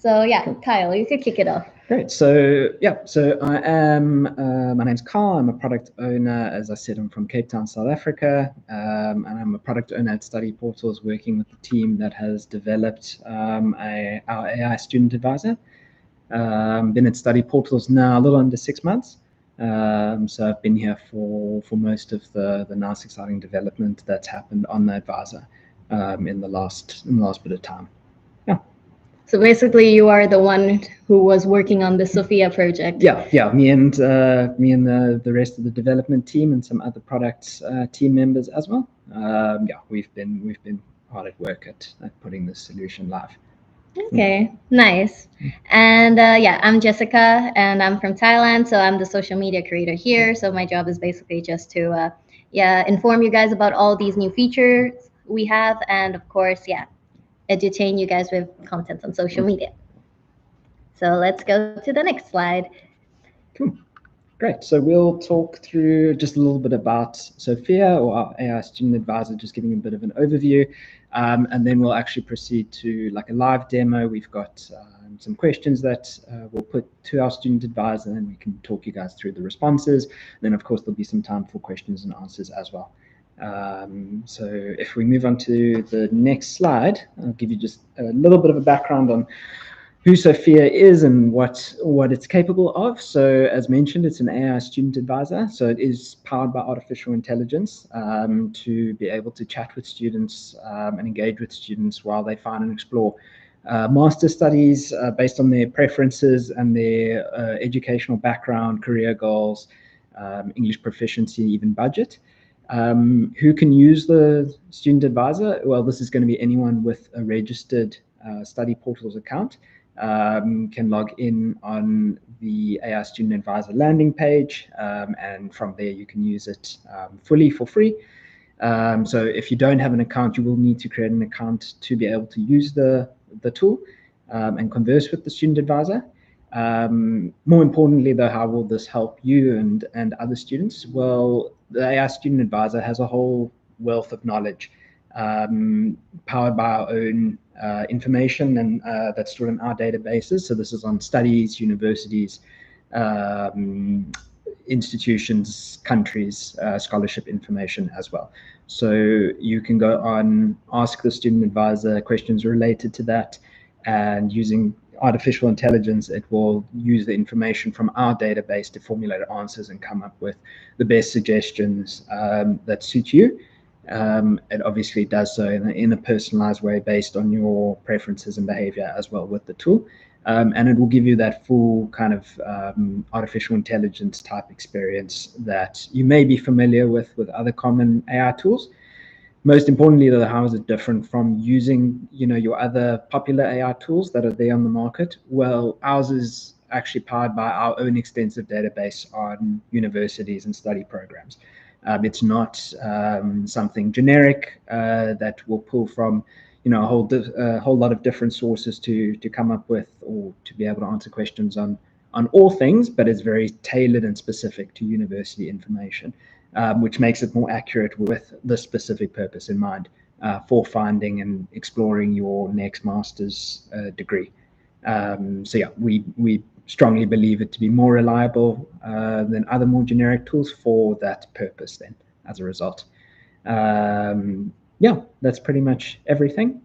So yeah, Kyle, you could kick it off. Great. So I am, my name's Carl. I'm a product owner. As I said, I'm from Cape Town, South Africa. And I'm a product owner at Study Portals, working with the team that has developed our AI student advisor. Been at Study Portals now a little under 6 months. So I've been here for most of the nice, exciting development that's happened on the advisor in the last bit of time. So basically, you are the one who was working on the Sophia project. Yeah. Me and the rest of the development team and some other products team members as well. We've been hard at work at putting this solution live. Okay, nice. And I'm Jessica, and I'm from Thailand. So I'm the social media creator here. So my job is basically just to inform you guys about all these new features we have, and of course, entertain you guys with content on social media. So let's go to the next slide. Cool. Great. So we'll talk through just a little bit about Sophia, or our AI student advisor, just giving a bit of an overview. And then we'll actually proceed to like a live demo. We've got some questions that we'll put to our student advisor, and we can talk you guys through the responses. And then, of course, there'll be some time for questions and answers as well. So if we move on to the next slide, I'll give you just a little bit of a background on who Sophia is and what it's capable of. So as mentioned, it's an AI student advisor. So it is powered by artificial intelligence to be able to chat with students and engage with students while they find and explore master studies based on their preferences and their educational background, career goals, English proficiency, even budget. Who can use the student advisor? Well, this is going to be anyone with a registered Study Portals account. Can log in on the AI Student Advisor landing page, and from there you can use it fully for free. So if you don't have an account, you will need to create an account to be able to use the tool and converse with the student advisor. More importantly, though, how will this help you and other students? Well, the AI Student Advisor has a whole wealth of knowledge powered by our own information and that's stored in our databases. So this is on studies, universities, institutions, countries, scholarship information as well. So you can go on, ask the student advisor questions related to that, and using artificial intelligence, it will use the information from our database to formulate answers and come up with the best suggestions that suit you. It obviously does so in a personalized way based on your preferences and behavior as well with the tool. And it will give you that full kind of artificial intelligence type experience that you may be familiar with other common AI tools. Most importantly, though, how is it different from using, your other popular AI tools that are there on the market? Well, ours is actually powered by our own extensive database on universities and study programs. It's not something generic that will pull from, a whole lot of different sources to come up with or to be able to answer questions on all things, but it's very tailored and specific to university information, which makes it more accurate with the specific purpose in mind for finding and exploring your next master's degree. We strongly believe it to be more reliable than other more generic tools for that purpose then, as a result. That's pretty much everything.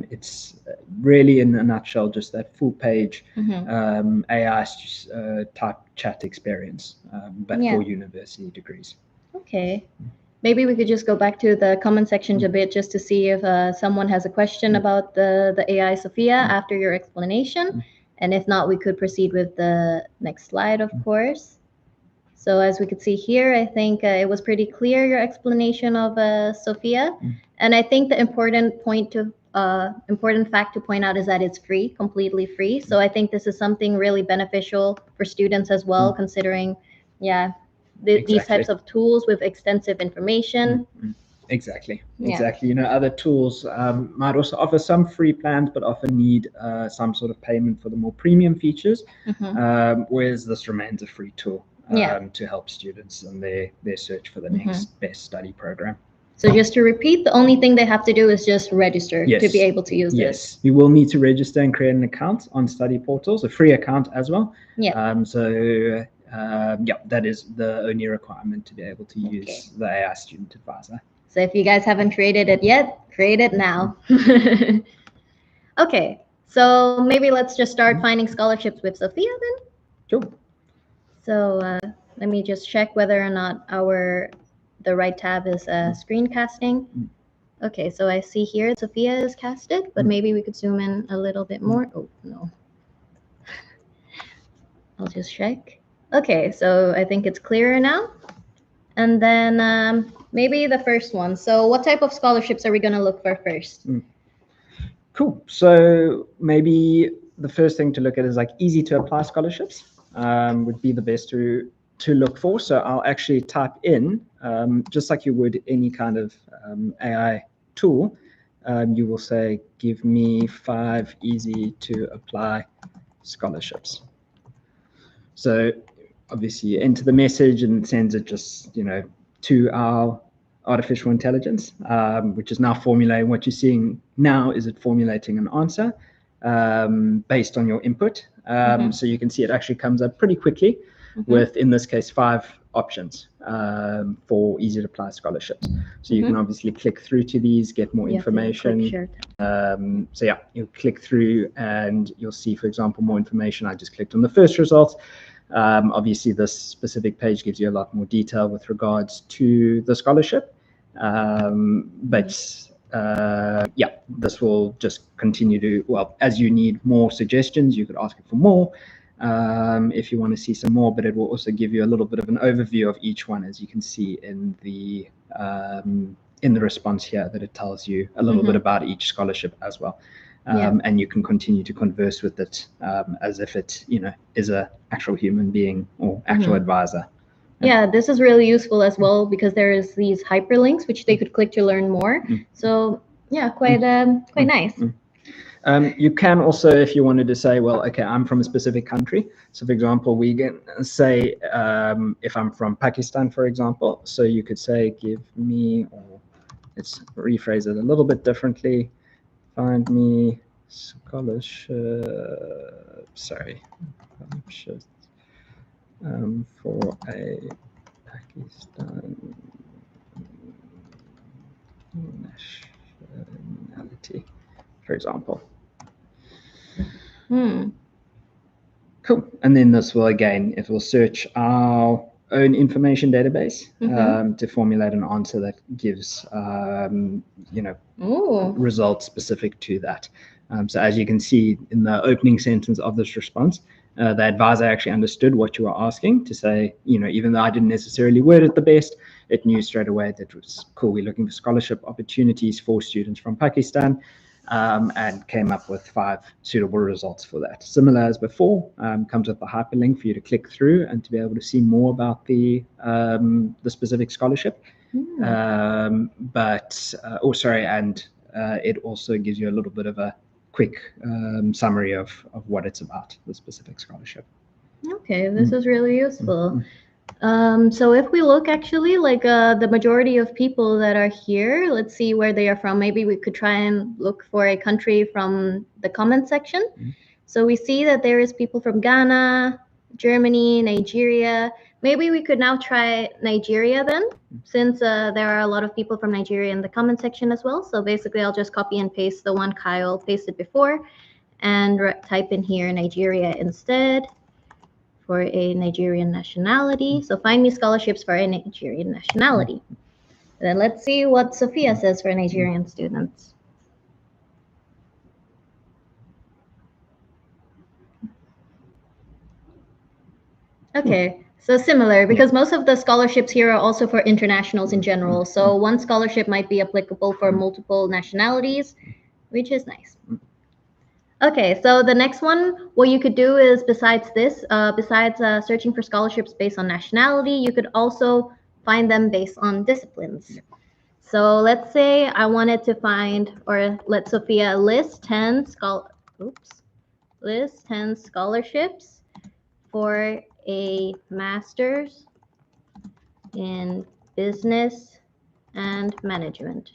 It's really, in a nutshell, just that full page AI type chat experience, but for university degrees. Okay. Maybe we could just go back to the comment section a bit just to see if someone has a question about the AI Sophia after your explanation. And if not, we could proceed with the next slide, of course. So as we could see here, I think it was pretty clear, your explanation of Sophia. And I think the important fact to point out is that it's free, completely free. So I think this is something really beneficial for students as well, considering, these types of tools with extensive information. Exactly. Other tools might also offer some free plans, but often need some sort of payment for the more premium features, whereas this remains a free tool to help students in their search for the next best study program. So just to repeat, the only thing they have to do is just register to be able to use this. Yes, you will need to register and create an account on study portals, a free account as well. Yeah. Yeah, that is the only requirement to be able to use the AI Student Advisor. So if you guys haven't created it yet, create it now. Okay, so maybe let's just start finding scholarships with Sophia then. Sure. So let me just check whether or not the right tab is screencasting. Okay, so I see here Sophia is casted, but maybe we could zoom in a little bit more. Oh, no. I'll just check. Okay, so I think it's clearer now. And then maybe the first one. So what type of scholarships are we going to look for first? Cool. So maybe the first thing to look at is like easy to apply scholarships would be the best to look for. So I'll actually type in, just like you would any kind of AI tool, you will say, give me 5 easy to apply scholarships. So obviously you enter the message and it sends it just, to our artificial intelligence, which is now formulating. What you're seeing now is it formulating an answer based on your input. So you can see it actually comes up pretty quickly with, in this case, 5 options for easy to apply scholarships. So you can obviously click through to these, get more information. So yeah, you'll click through and you'll see, for example, more information. I just clicked on the first result. Obviously, this specific page gives you a lot more detail with regards to the scholarship. Yeah, this will just continue to, well, as you need more suggestions, you could ask it for more if you want to see some more, but it will also give you a little bit of an overview of each one, as you can see in the response here, that it tells you a little bit about each scholarship as well. And you can continue to converse with it as if it, is a actual human being or actual advisor. Yeah, this is really useful as well because there is these hyperlinks which they could click to learn more. So yeah, quite nice. You can also, if you wanted to say, well, okay, I'm from a specific country. So for example, we can say, if I'm from Pakistan, for example, so you could say, give me, or let's rephrase it a little bit differently. Find me scholarship, for a Pakistan nationality, for example. Cool. And then this will, again, it will search our own information database to formulate an answer that gives, results specific to that. So as you can see in the opening sentence of this response, the advisor actually understood what you were asking to say, even though I didn't necessarily word it the best, it knew straight away that it was cool. We're looking for scholarship opportunities for students from Pakistan. And came up with 5 suitable results for that. Similar as before, comes with the hyperlink for you to click through and to be able to see more about the specific scholarship. And it also gives you a little bit of a quick summary of what it's about, the specific scholarship. Okay, this is really useful. So if we look actually like the majority of people that are here, let's see where they are from. Maybe we could try and look for a country from the comment section. So we see that there is people from Ghana, Germany, Nigeria. Maybe we could now try Nigeria then, since there are a lot of people from Nigeria in the comment section as well. So basically I'll just copy and paste the one Kyle pasted before and type in here Nigeria instead. For a Nigerian nationality. So find me scholarships for a Nigerian nationality. Then let's see what Sophia says for Nigerian students. Okay, so similar, because most of the scholarships here are also for internationals in general. So one scholarship might be applicable for multiple nationalities, which is nice. Okay, so the next one, what you could do is besides this, searching for scholarships based on nationality, you could also find them based on disciplines. So let's say I wanted to find, or let Sophia list 10 scholarships for a master's in business and management.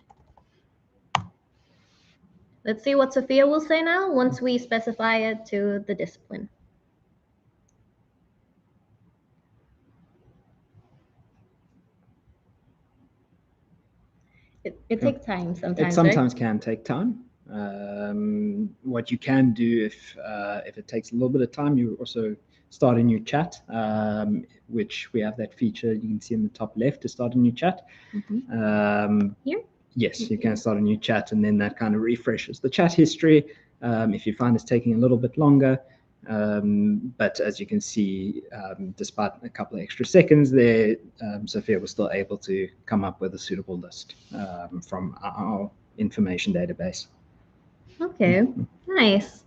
Let's see what Sophia will say now once we specify it to the discipline. It takes time sometimes. It sometimes can take time. What you can do if it takes a little bit of time, you also start a new chat, which we have that feature you can see in the top left to start a new chat. Here? Yes, you can start a new chat, and then that kind of refreshes the chat history. If you find it's taking a little bit longer, but as you can see, despite a couple of extra seconds there, Sophia was still able to come up with a suitable list from our information database. Okay, nice.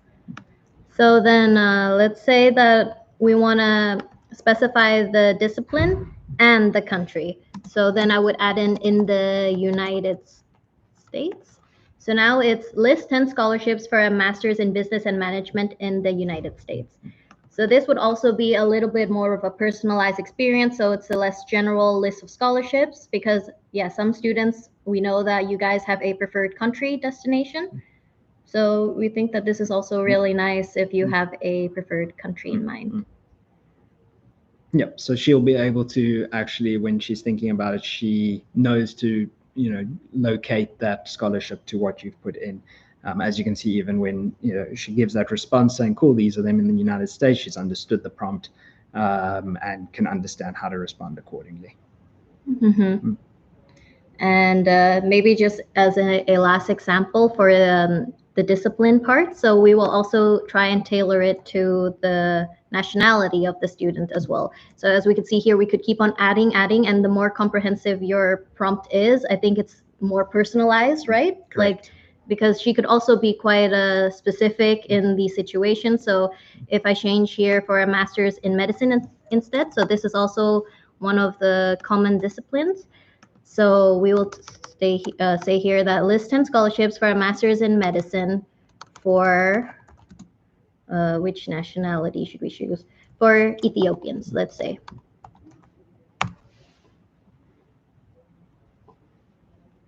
So then let's say that we want to specify the discipline and the country. So then I would add in the United States. So now it's list 10 scholarships for a master's in business and management in the United States. So this would also be a little bit more of a personalized experience. So it's a less general list of scholarships because, yeah, some students, we know that you guys have a preferred country destination. So we think that this is also really nice if you have a preferred country in mind. Yep. So she'll be able to actually, when she's thinking about it, she knows to, locate that scholarship to what you've put in. As you can see, even when she gives that response saying, cool, these are them in the United States, she's understood the prompt and can understand how to respond accordingly. And maybe just as a last example for the discipline part, so we will also try and tailor it to the nationality of the student as well. So as we can see here, we could keep on adding, and the more comprehensive your prompt is, I think it's more personalized, right? Correct. Like, because she could also be quite specific in the situation. So if I change here for a master's in medicine instead, so this is also one of the common disciplines. So we will say here that list 10 scholarships for a master's in medicine for which nationality should we choose? For Ethiopians, let's say.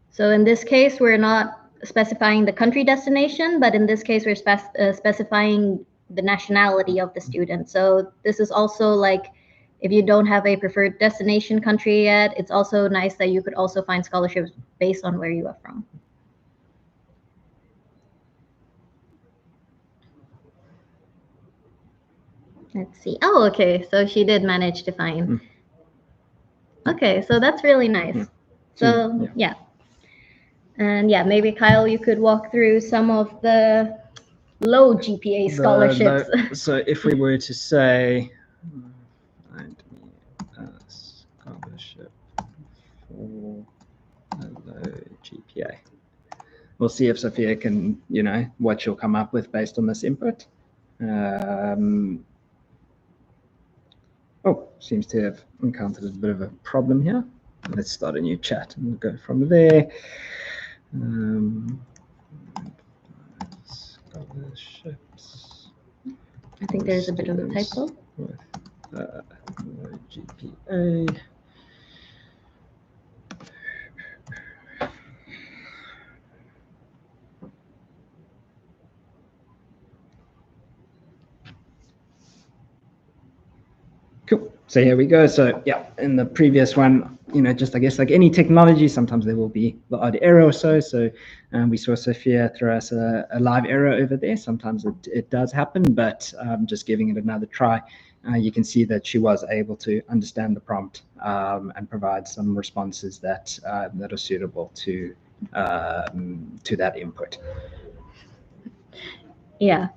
So in this case, we're not specifying the country destination, but in this case, we're specifying the nationality of the student. So this is also like, if you don't have a preferred destination country yet, it's also nice that you could also find scholarships based on where you are from. Let's see. Oh, okay. So she did manage to find. Okay, so that's really nice. So yeah. And yeah, maybe Kyle, you could walk through some of the low GPA scholarships. So if we were to say, find me a scholarship for a low GPA, we'll see if Sophia can, what she'll come up with based on this input. Seems to have encountered a bit of a problem here. Let's start a new chat and we'll go from there. Scholarships. I think there's a bit of a typo. With low GPA. Cool. So here we go. So yeah, in the previous one, just I guess like any technology, sometimes there will be the odd error or so. So we saw Sophia throw us a live error over there. Sometimes it does happen, but just giving it another try, you can see that she was able to understand the prompt and provide some responses that are suitable to that input. Yeah.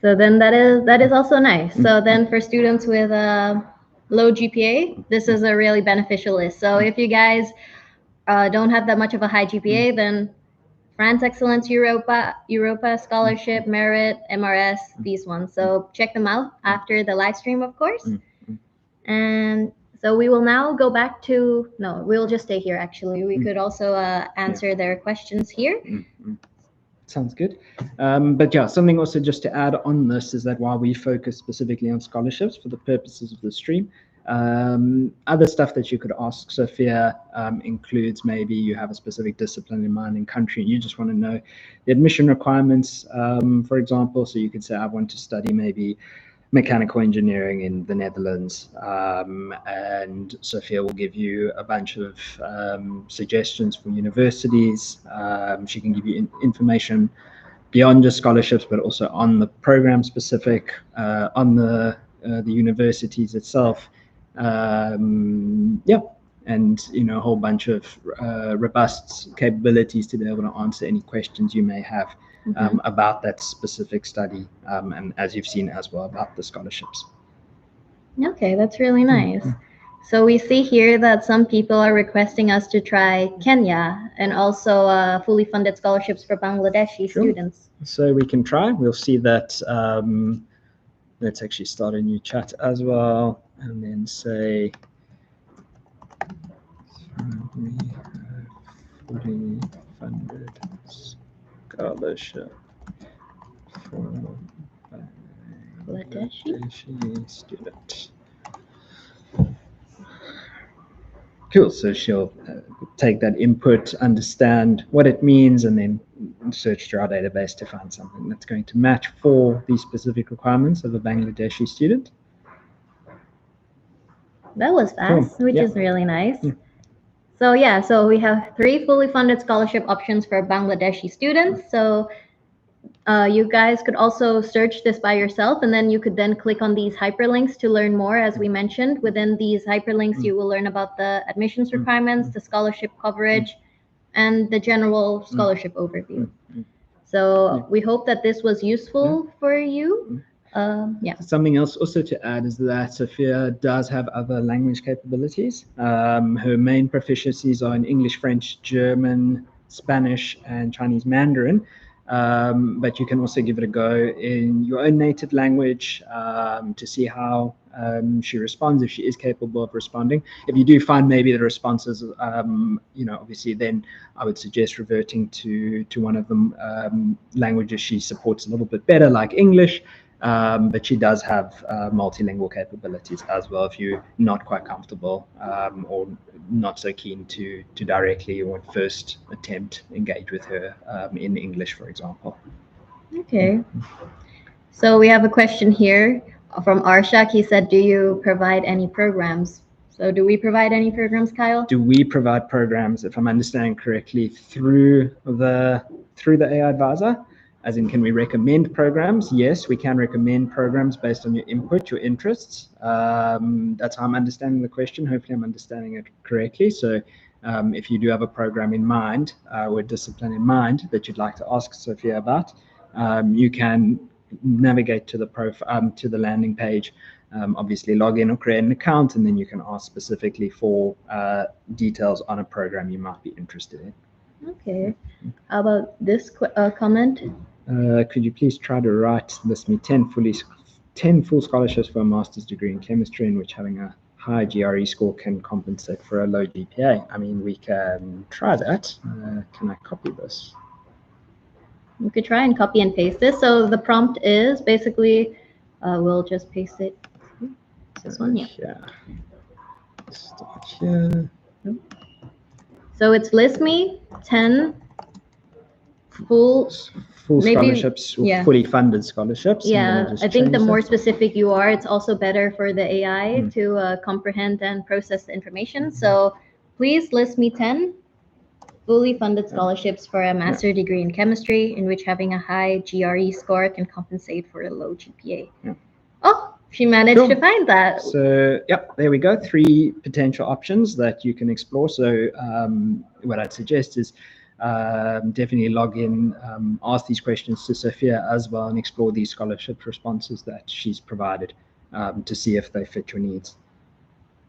So then that is also nice. So then for students with a low GPA, this is a really beneficial list. So if you guys don't have that much of a high GPA, then France Excellence, Europa Scholarship, Merit, MRS, these ones. So check them out after the live stream, of course. And so we will now go back to, no, we'll just stay here actually. We could also answer their questions here. Sounds good. But yeah, something also just to add on this is that while we focus specifically on scholarships for the purposes of the stream, Other stuff that you could ask Sophia includes maybe you have a specific discipline in mind and country, and you just want to know the admission requirements, for example. So you could say, I want to study maybe mechanical engineering in the Netherlands, and Sophia will give you a bunch of suggestions for universities. She can give you information beyond just scholarships, but also on the program specific, on the universities itself. Yeah, and a whole bunch of robust capabilities to be able to answer any questions you may have about that specific study, and as you've seen as well about the scholarships. Okay, that's really nice. So we see here that some people are requesting us to try Kenya and also fully funded scholarships for Bangladeshi students. So we can try. We'll see that. Let's actually start a new chat as well, and then say we have fully funded scholarship for Bangladeshi student. Cool. So she'll take that input, understand what it means, and then search through our database to find something that's going to match for the specific requirements of a Bangladeshi student. That was fast, which is really nice. So we have 3 fully funded scholarship options for Bangladeshi students. So you guys could also search this by yourself, and then you could then click on these hyperlinks to learn more. As we mentioned, within these hyperlinks, you will learn about the admissions requirements, the scholarship coverage, and the general scholarship overview. So we hope that this was useful for you. Something else also to add is that Sophia does have other language capabilities. Her main proficiencies are in English, French, German, Spanish, and Chinese Mandarin. But you can also give it a go in your own native language to see how she responds, if she is capable of responding. If you do find maybe the responses, obviously then I would suggest reverting to one of the languages she supports a little bit better, like English. But she does have multilingual capabilities as well if you're not quite comfortable or not so keen to directly or first attempt engage with her in English, for example. Okay. So we have a question here from Arshak. He said, do you provide any programs? So do we provide any programs, Kyle? Do we provide programs, if I'm understanding correctly, through the AI advisor? As in, can we recommend programs? Yes, we can recommend programs based on your input, your interests. That's how I'm understanding the question. Hopefully I'm understanding it correctly. So if you do have a program in mind or a discipline in mind that you'd like to ask Sophia about, you can navigate to the landing page, obviously log in or create an account, and then you can ask specifically for details on a program you might be interested in. Okay. How about this comment? Could you please try to list me 10 full scholarships for a master's degree in chemistry in which having a high GRE score can compensate for a low GPA? I mean, we can try that. Can I copy this? You could try and copy and paste this. So the prompt is basically, we'll just paste it. This one, yeah. Start here. So it's list me 10 full scholarships, fully funded scholarships. Yeah, I think the more specific you are, it's also better for the AI to comprehend and process the information. So please list me 10 fully funded scholarships for a master's degree in chemistry in which having a high GRE score can compensate for a low GPA. Oh, she managed to find that. So, there we go. 3 potential options that you can explore. So what I'd suggest is definitely log in, ask these questions to Sophia as well, and explore these scholarship responses that she's provided to see if they fit your needs.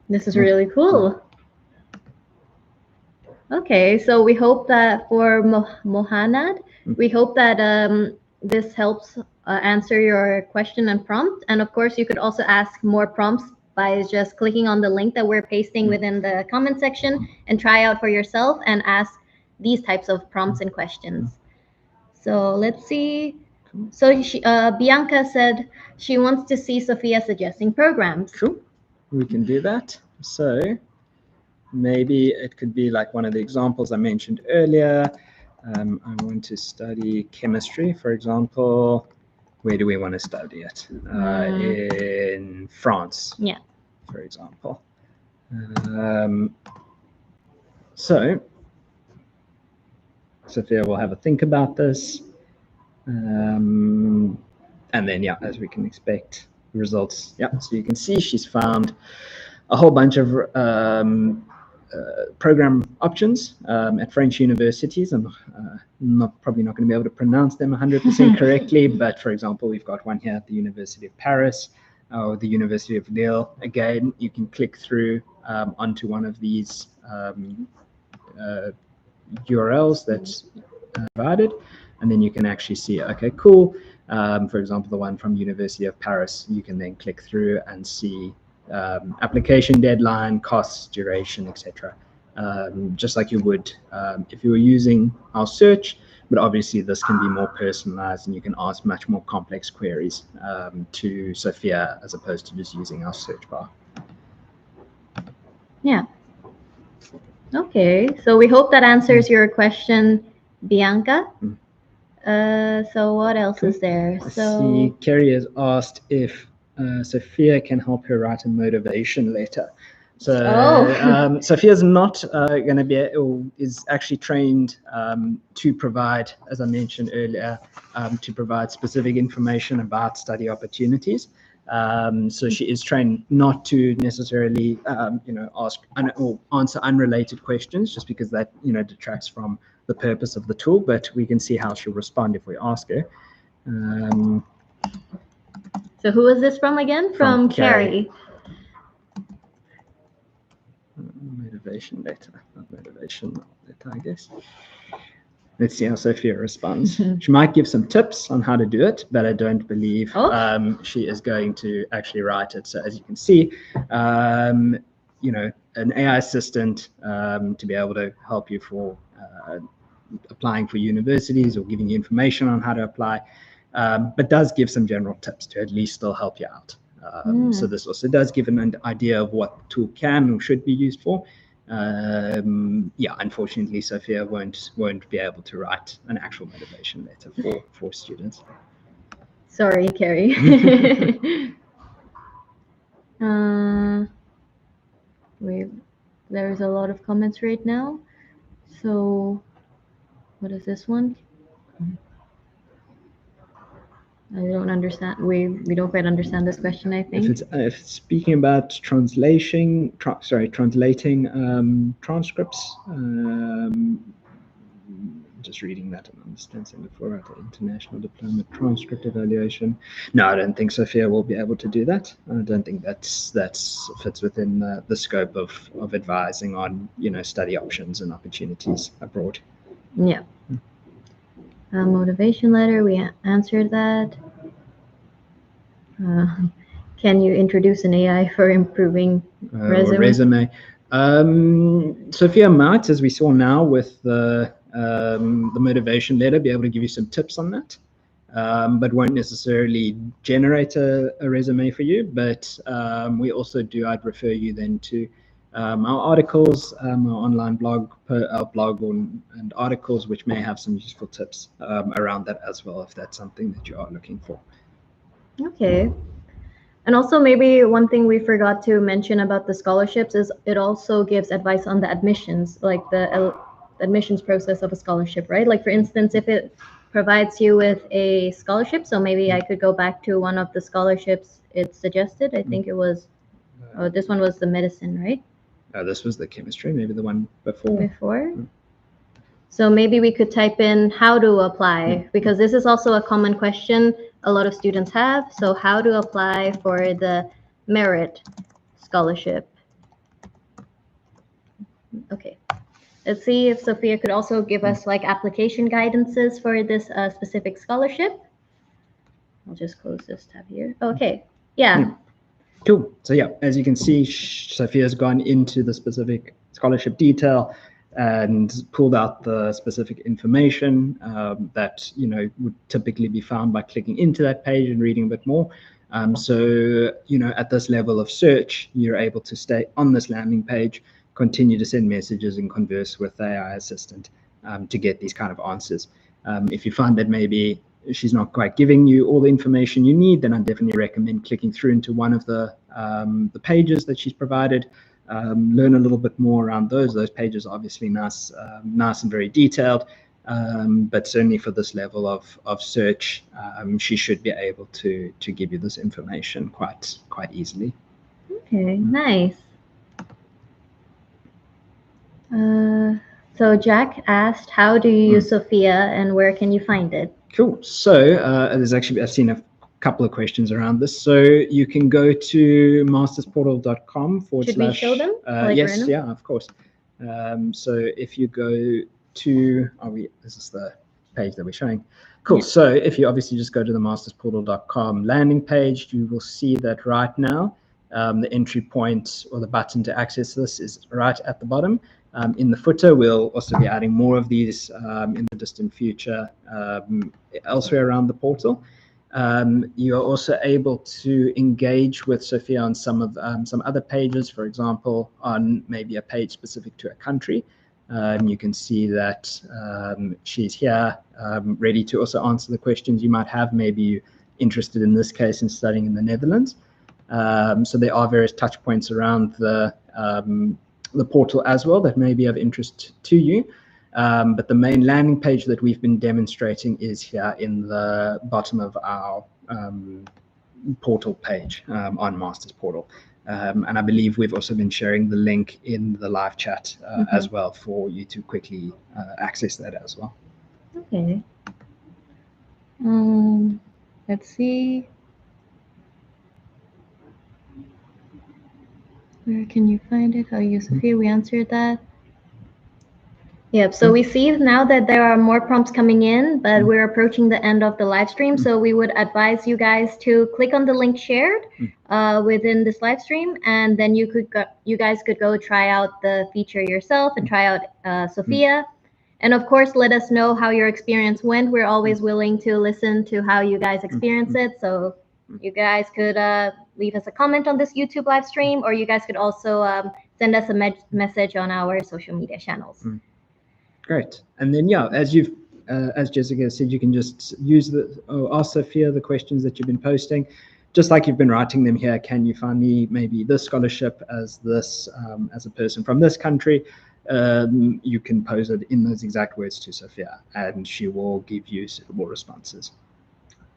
This is really cool. Okay, so we hope that for Mohanad, we hope that this helps answer your question and prompt. And of course, you could also ask more prompts by just clicking on the link that we're pasting within the comment section and try out for yourself and ask these types of prompts and questions. So let's see. So Bianca said she wants to see Sophia suggesting programs. Cool. we can do that. So maybe it could be like one of the examples I mentioned earlier. I want to study chemistry, for example. Where do we want to study it? In France, Yeah. for example. So Sophia will have a think about this. And then, yeah, as we can expect, the results. Yeah, so you can see she's found a whole bunch of program options at French universities. I'm probably not going to be able to pronounce them 100% correctly, but for example, we've got one here at the University of Paris or the University of Lille. Again, you can click through onto one of these URLs that's provided, and then you can actually see, okay, cool. For example, the one from University of Paris, you can then click through and see application deadline, costs, duration, etc. Just like you would if you were using our search, but obviously this can be more personalized and you can ask much more complex queries to Sophia as opposed to just using our search bar. Yeah. Okay, so we hope that answers your question, Bianca. So what else is there? I see Kerry has asked if Sophia can help her write a motivation letter. So Sophia's not going to be, or is actually trained to provide, as I mentioned earlier, to provide specific information about study opportunities. So she is trained not to necessarily, ask or answer unrelated questions, just because that, detracts from the purpose of the tool. But we can see how she'll respond if we ask her. So who is this from again? From Carrie. Motivation letter, not motivation letter, I guess. Let's see how Sophia responds. She might give some tips on how to do it, but I don't believe she is going to actually write it. So as you can see, an AI assistant to be able to help you for applying for universities or giving you information on how to apply, but does give some general tips to at least still help you out. So this also does give an idea of what the tool can or should be used for. Unfortunately, Sophia won't be able to write an actual motivation letter for students. Sorry, Carrie. There's a lot of comments right now. So, what is this one? I don't understand. We don't quite understand this question, I think. If it's speaking about translating transcripts, just reading that and understanding before at the international diploma transcript evaluation. No, I don't think Sophia will be able to do that. I don't think that's fits within the scope of advising on study options and opportunities abroad. Yeah. Motivation letter, we answered that. Can you introduce an AI for improving resume? Sophia might, as we saw now with the motivation letter, be able to give you some tips on that, but won't necessarily generate a resume for you. But we also do, I'd refer you then to our articles, our online blog, our blog and articles, which may have some useful tips around that as well, if that's something that you are looking for. Okay. And also maybe one thing we forgot to mention about the scholarships is it also gives advice on the admissions, like the admissions process of a scholarship, right? Like for instance, if it provides you with a scholarship, so maybe I could go back to one of the scholarships it suggested. I think it was, this one was the medicine, right? This was the chemistry, maybe the one before. So maybe we could type in how to apply, because this is also a common question a lot of students have. So how to apply for the merit scholarship. Okay. Let's see if Sophia could also give us like application guidances for this specific scholarship. I'll just close this tab here. Okay. Yeah. Cool. So yeah, as you can see, Sophia's gone into the specific scholarship detail and pulled out the specific information that would typically be found by clicking into that page and reading a bit more. So, at this level of search, you're able to stay on this landing page, continue to send messages and converse with the AI assistant to get these kind of answers. If you find that maybe she's not quite giving you all the information you need, then I definitely recommend clicking through into one of the pages that she's provided. Learn a little bit more around those. Those pages are obviously nice and very detailed. But certainly for this level of search, she should be able to give you this information quite easily. Okay, nice. So Jack asked, how do you use Sophia and where can you find it? Cool. So I've seen a couple of questions around this. So you can go to mastersportal.com / Should we show them? Yes, yeah, of course. So if you go to, this is the page that we're showing. Cool. Yeah. So if you obviously just go to the mastersportal.com landing page, you will see that right now the entry point or the button to access this is right at the bottom. In the footer, we'll also be adding more of these in the distant future elsewhere around the portal. You are also able to engage with Sophia on some other pages, for example, on maybe a page specific to a country. You can see that she's here, ready to also answer the questions you might have. Maybe you're interested in this case in studying in the Netherlands. So there are various touch points around the portal as well that may be of interest to you. But the main landing page that we've been demonstrating is here in the bottom of our portal page on Masters Portal. And I believe we've also been sharing the link in the live chat as well for you to quickly access that as well. Okay. Let's see. Where can you find it? How you use Sophia? We answered that. Yep, so we see now that there are more prompts coming in, but we're approaching the end of the live stream. So we would advise you guys to click on the link shared within this live stream, and then you guys could go try out the feature yourself and try out Sophia. And of course, let us know how your experience went. We're always willing to listen to how you guys experience it. So you guys could leave us a comment on this YouTube live stream, or you guys could also send us a message on our social media channels. Great. And then, yeah, as Jessica said, you can just ask Sophia the questions that you've been posting, just like you've been writing them here. Can you find me maybe this scholarship as a person from this country? You can pose it in those exact words to Sophia, and she will give you suitable responses.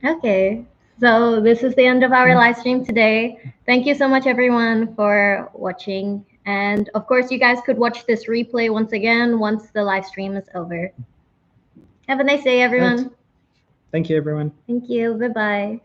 Okay. So this is the end of our live stream today. Thank you so much, everyone, for watching. And of course, you guys could watch this replay once again once the live stream is over. Have a nice day, everyone. Thank you, everyone. Thank you. Bye-bye.